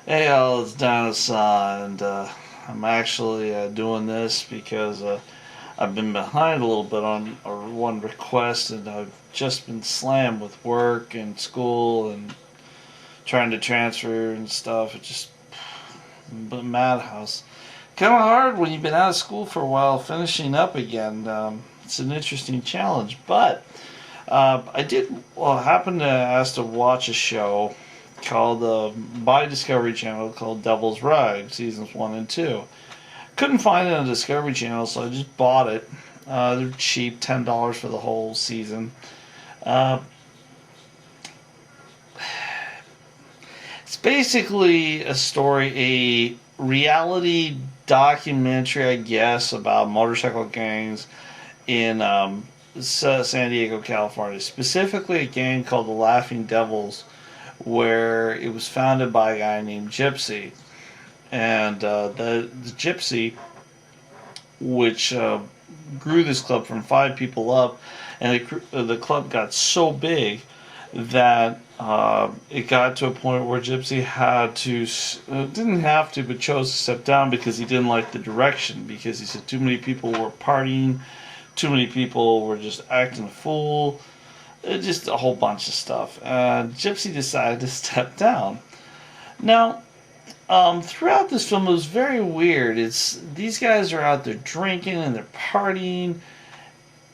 Hey, all, it's Dinosa, and I'm actually doing this because I've been behind a little bit on one request, and I've just been slammed with work and school and trying to transfer and stuff. It's just a madhouse. Kind of hard when you've been out of school for a while, finishing up again. It's an interesting challenge, but I did happen to ask to watch a show called by Discovery Channel called Devil's Ride seasons 1 and 2. Couldn't find it on Discovery Channel, so I just bought it. They're cheap, $10 for the whole season. Uh, it's basically a story, a reality documentary, I guess, about motorcycle gangs in San Diego, California. Specifically, a gang called the Laughing Devils, where it was founded by a guy named Gypsy. And the Gypsy, which grew this club from 5 people up, and the club got so big that it got to a point where Gypsy had to, didn't have to, but chose to step down because he didn't like the direction, because he said too many people were partying, too many people were just acting a fool, just a whole bunch of stuff. Gypsy decided to step down. Now, throughout this film, it was very weird. It's these guys are out there drinking and they're partying,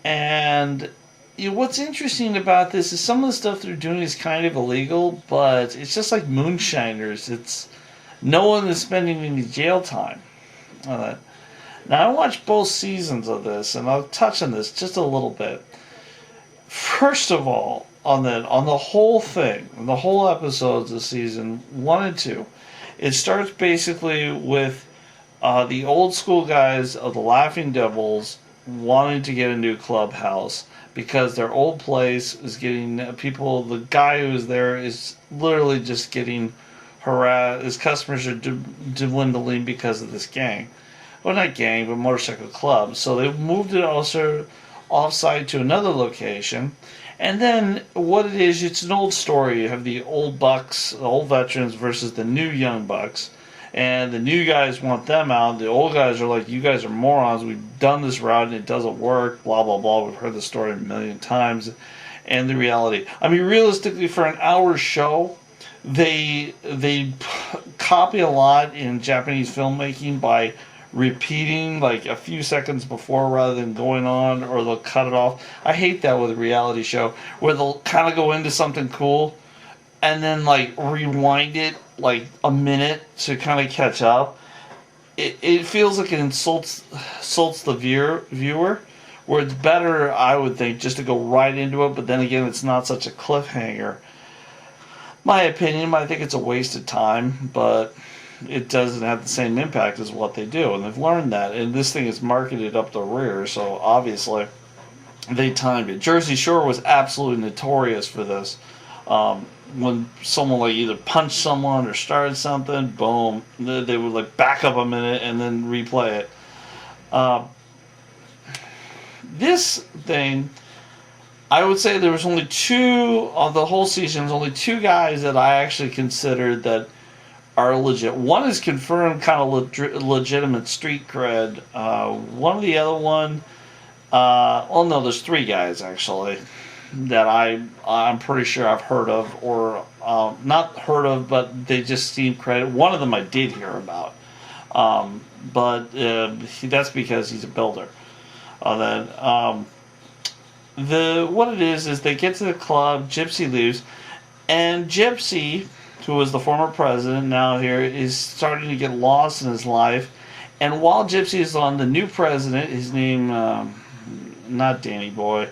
and what's interesting about this is some of the stuff they're doing is kind of illegal, but it's just like moonshiners. It's no one is spending any jail time on that. Now, I watched both seasons of this, and I'll touch on this just a little bit. First of all, on the whole thing, the whole episodes of season 1 and 2, it starts basically with the old school guys of the Laughing Devils wanting to get a new clubhouse because their old place is getting people. The guy who's there is literally just getting harassed. His customers are dwindling because of this gang. Well, not gang, but motorcycle club. So they moved it also offsite to another location. And then what it is, it's an old story. You have the old bucks, the old veterans versus the new young bucks. And the new guys want them out. The old guys are like, you guys are morons. We've done this route and it doesn't work. Blah, blah, blah. We've heard the story a million times. And the reality. I mean, realistically, for an hour show, they copy a lot in Japanese filmmaking by repeating like a few seconds before rather than going on, or they'll cut it off. I hate that with a reality show where they'll kind of go into something cool and then like rewind it like a minute to kind of catch up. It feels like it insults the viewer, where it's better, I would think, just to go right into it, but then again, it's not such a cliffhanger. My opinion, I think it's a waste of time, but it doesn't have the same impact as what they do, and they've learned that. And this thing is marketed up the rear, so obviously they timed it. Jersey Shore was absolutely notorious for this. When someone like either punched someone or started something, boom, they would like back up a minute and then replay it. This thing, I would say there was only two of the whole season. There's only two guys that I actually considered that are legit. One is confirmed kind of legitimate street cred. One of the other one, oh no, there's three guys actually that I'm pretty sure I've heard of, or not heard of, but they just seem credit. One of them I did hear about, but that's because he's a builder. What it is they get to the club. Gypsy leaves, and Gypsy, who was the former president, now here, is starting to get lost in his life. And while Gypsy is on, the new president, his name, not Danny Boy,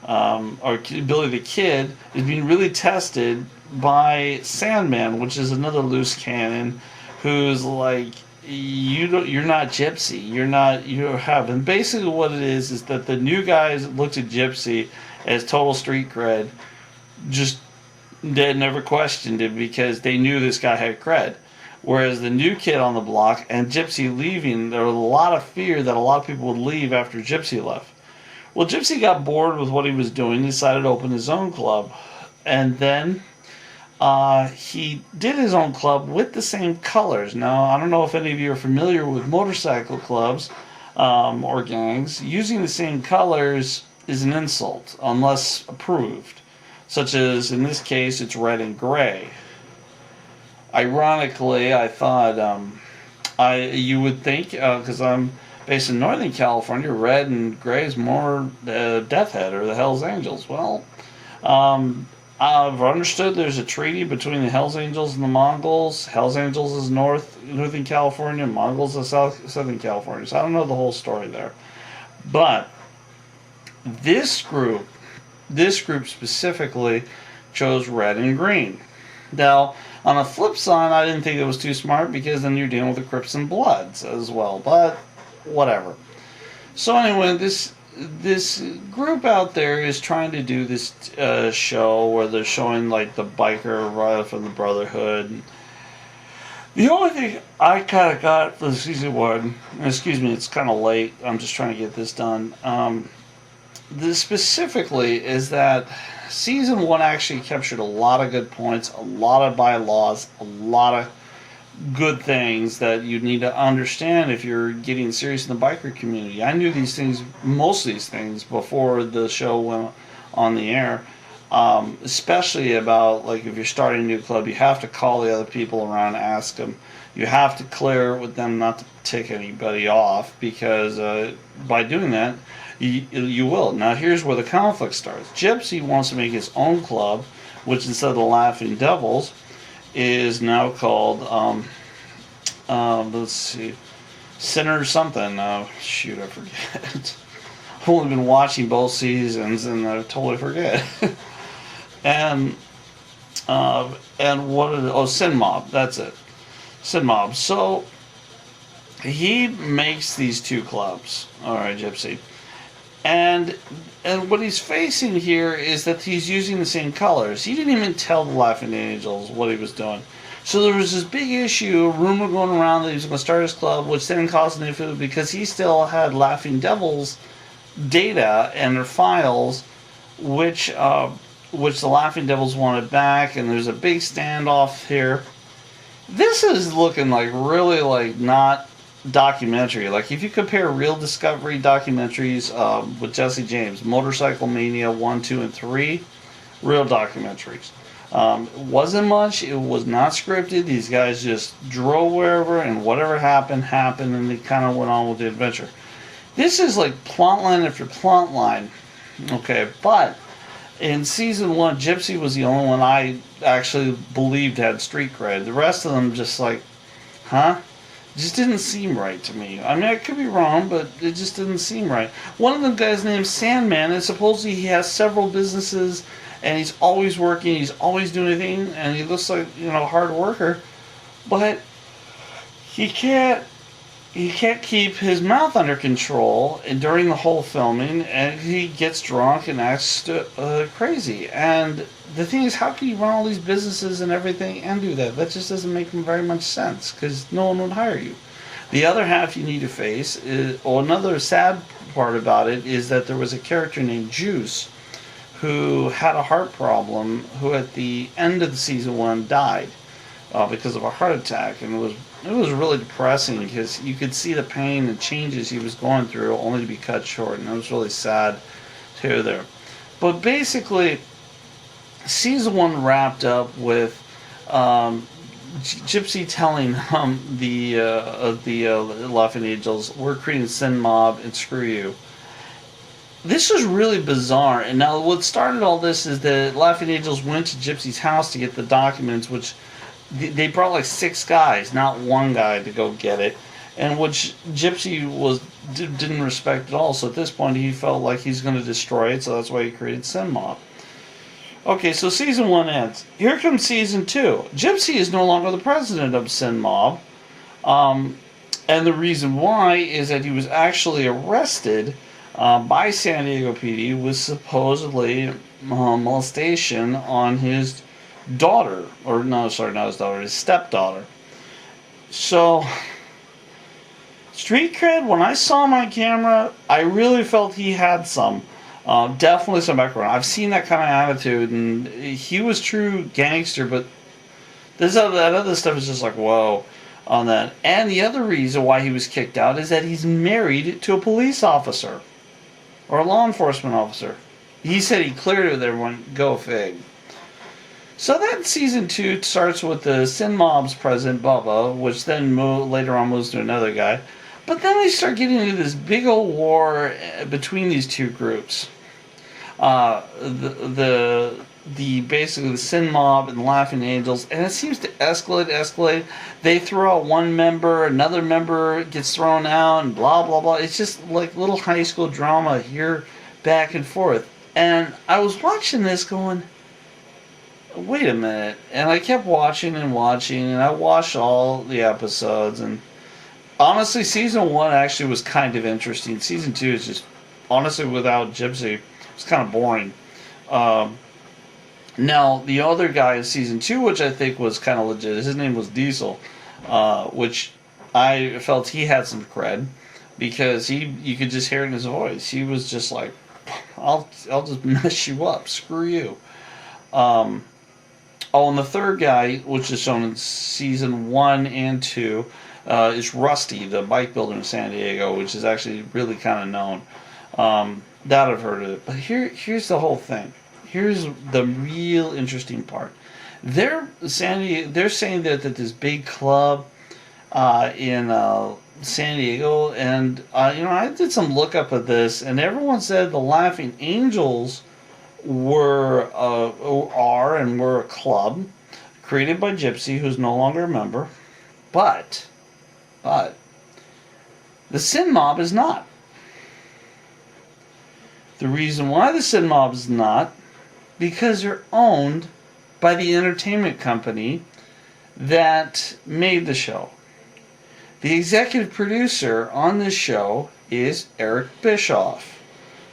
or Billy the Kid, is being really tested by Sandman, which is another loose cannon, who's like, you're not Gypsy. You have. And basically what it is that the new guys looked at Gypsy as total street cred, just they never questioned it because they knew this guy had cred. Whereas the new kid on the block and Gypsy leaving, there was a lot of fear that a lot of people would leave after Gypsy left. Well, Gypsy got bored with what he was doing, decided to open his own club. And then he did his own club with the same colors. Now, I don't know if any of you are familiar with motorcycle clubs or gangs. Using the same colors is an insult unless approved, such as in this case, it's red and gray. Ironically, I thought you would think because I'm based in Northern California, red and gray is more Death Head or the Hells Angels. Well, I've understood there's a treaty between the Hells Angels and the Mongols. Hells Angels is Northern California, Mongols is Southern California. So I don't know the whole story there. But this group specifically chose red and green. Now, on the flip side, I didn't think it was too smart because then you're dealing with the Crips and Bloods as well. But whatever. So anyway, this group out there is trying to do this show where they're showing like the biker right from the Brotherhood. The only thing I kind of got for season 1, excuse me, it's kind of late. I'm just trying to get this done. This specifically is that season 1 actually captured a lot of good points, a lot of bylaws, a lot of good things that you need to understand if you're getting serious in the biker community. I knew these things, most of these things, before the show went on the air. Especially about, like, if you're starting a new club, you have to call the other people around, ask them. You have to clear with them not to tick anybody off, because by doing that, you will. Now, here's where the conflict starts. Gypsy wants to make his own club, which instead of the Laughing Devils, is now called, let's see, Sinner something. Shoot, I forget. I've only been watching both seasons and I totally forget. and what is it? Oh, Sin Mob. That's it. Sin Mob. So he makes these 2 clubs. All right, Gypsy. And what he's facing here is that he's using the same colors. He didn't even tell the Laughing Angels what he was doing. So there was this big issue, a rumor going around that he was going to start his club, which then caused an issue because he still had Laughing Devils data and their files, which the Laughing Devils wanted back, and there's a big standoff here. This is looking like really like not documentary. Like if you compare real Discovery documentaries with Jesse James, Motorcycle Mania 1, 2, and 3, real documentaries. It wasn't much. It was not scripted. These guys just drove wherever, and whatever happened, and they kind of went on with the adventure. This is like plotline after plotline. Okay, but in season 1, Gypsy was the only one I actually believed had street cred. The rest of them just like, huh? It just didn't seem right to me. I mean, I could be wrong, but it just didn't seem right. One of the guys named Sandman, and supposedly he has several businesses, and he's always working, he's always doing anything, and he looks like, a hard worker, but he can't keep his mouth under control during the whole filming, and he gets drunk and acts crazy. And the thing is, how can you run all these businesses and everything and do that? That just doesn't make very much sense, because no one would hire you. The other half you need to face another sad part about it is that there was a character named Juice who had a heart problem, who at the end of the season 1 died because of a heart attack, and it was really depressing because you could see the pain and changes he was going through only to be cut short, and it was really sad too there. But basically, season 1 wrapped up with Gypsy telling the Laughing Angels, "We're creating Sin Mob and screw you." This is really bizarre. And now what started all this is that Laughing Angels went to Gypsy's house to get the documents, which they brought like 6 guys, not one guy, to go get it, and which Gypsy didn't respect at all. So at this point, he felt like he's going to destroy it. So that's why he created Sin Mob. Okay, so season 1 ends. Here comes season 2. Gypsy is no longer the president of Sin Mob, and the reason why is that he was actually arrested by San Diego PD with supposedly molestation on his daughter, or no, sorry, not his daughter, his stepdaughter. So, street cred, when I saw him on camera, I really felt he had some. Definitely some background. I've seen that kind of attitude, and he was true gangster, but That other stuff is just like, whoa, on that. And the other reason why he was kicked out is that he's married to a police officer or a law enforcement officer. He said he cleared it with everyone. Go fig. So that season 2 starts with the Sin Mob's president, Bubba, which then later on moves to another guy. But then they start getting into this big old war between these two groups. The basically the Sin Mob and Laughing Angels, and it seems to escalate. They throw out one member, another member gets thrown out, and blah blah blah. It's just like little high school drama here, back and forth. And I was watching this going, wait a minute, and I kept watching, and I watched all the episodes, and honestly, season 1 actually was kind of interesting. Season 2 is just, honestly, without Gypsy, it's kind of boring. Now, the other guy in season 2, which I think was kind of legit, his name was Diesel, which I felt he had some cred, because you could just hear it in his voice. He was just like, I'll just mess you up, screw you. And the third guy, which is shown in season 1 and 2, is Rusty, the bike builder in San Diego, which is actually really kind of known. That I've heard of it. But here's the whole thing. Here's the real interesting part. They're saying that this big club in San Diego, and I did some lookup of this, and everyone said the Laughing Angels were a club created by Gypsy, who's no longer a member, but the Sin Mob is not. The reason why the Sin Mob is not, because they're owned by the entertainment company that made the show. The executive producer on this show is Eric Bischoff,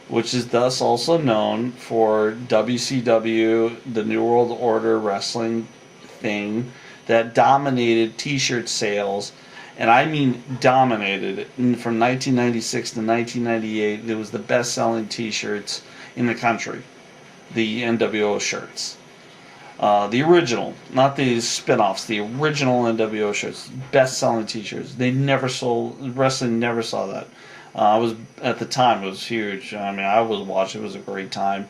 which is thus also known for WCW, the New World Order wrestling thing that dominated t-shirt sales. And I mean dominated. From 1996 to 1998, it was the best-selling t-shirts in the country. The NWO shirts. The original, not the spin-offs, the original NWO shirts. Best-selling t-shirts. They never sold, wrestling never saw that. At the time, it was huge. I mean, I was watching, it was a great time.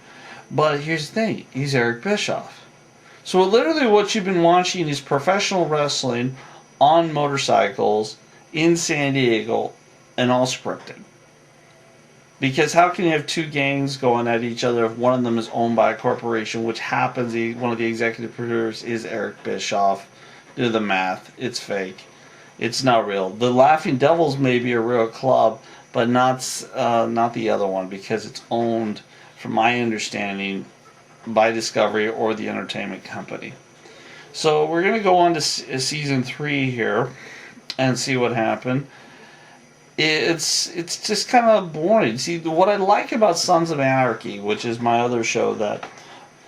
But here's the thing, he's Eric Bischoff. So literally what you've been watching is professional wrestling on motorcycles in San Diego, and all scripted. Because how can you have two gangs going at each other if one of them is owned by a corporation, which happens, one of the executive producers is Eric Bischoff. Do the math. It's fake. It's not real. The Laughing Devils may be a real club, but not the other one, because it's owned, from my understanding, by Discovery or the entertainment company. So we're going to go on to season 3 here and see what happened. It's just kind of boring. See, what I like about Sons of Anarchy, which is my other show that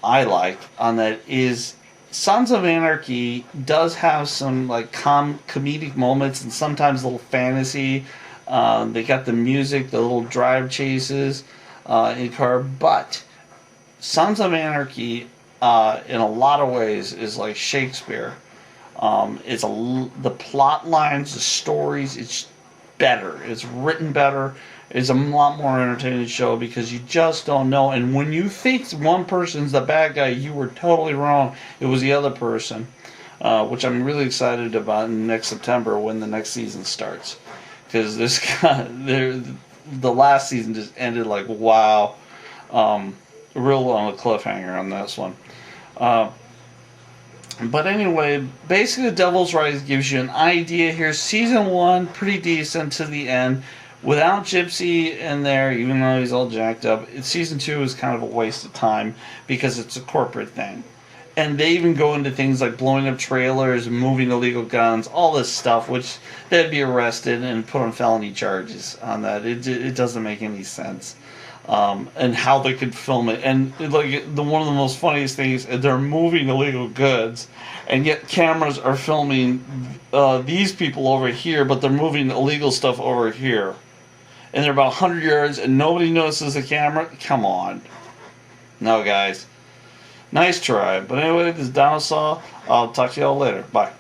I like on that, is Sons of Anarchy does have some like comedic moments and sometimes a little fantasy. They got the music, the little drive chases in car, but Sons of Anarchy in a lot of ways is like Shakespeare. The plot lines, the stories, it's better. It's written better. It's a lot more entertaining show because you just don't know. And when you think one person's the bad guy, you were totally wrong. It was the other person, which I'm really excited about next September when the next season starts. Because the last season just ended like, wow. Real on a cliffhanger on this one. But anyway, basically the Devil's Rise gives you an idea here. Season 1, pretty decent to the end. Without Gypsy in there, even though he's all jacked up, Season 2 is kind of a waste of time because it's a corporate thing. And they even go into things like blowing up trailers, moving illegal guns, all this stuff, which they'd be arrested and put on felony charges on that. It doesn't make any sense. And how they could film it, and like one of the most funniest things, they're moving illegal goods, and yet cameras are filming these people over here, but they're moving illegal stuff over here, and they're about 100 yards, and nobody notices the camera. Come on, no guys, nice try. But anyway, this is Dinosaur. I'll talk to y'all later. Bye.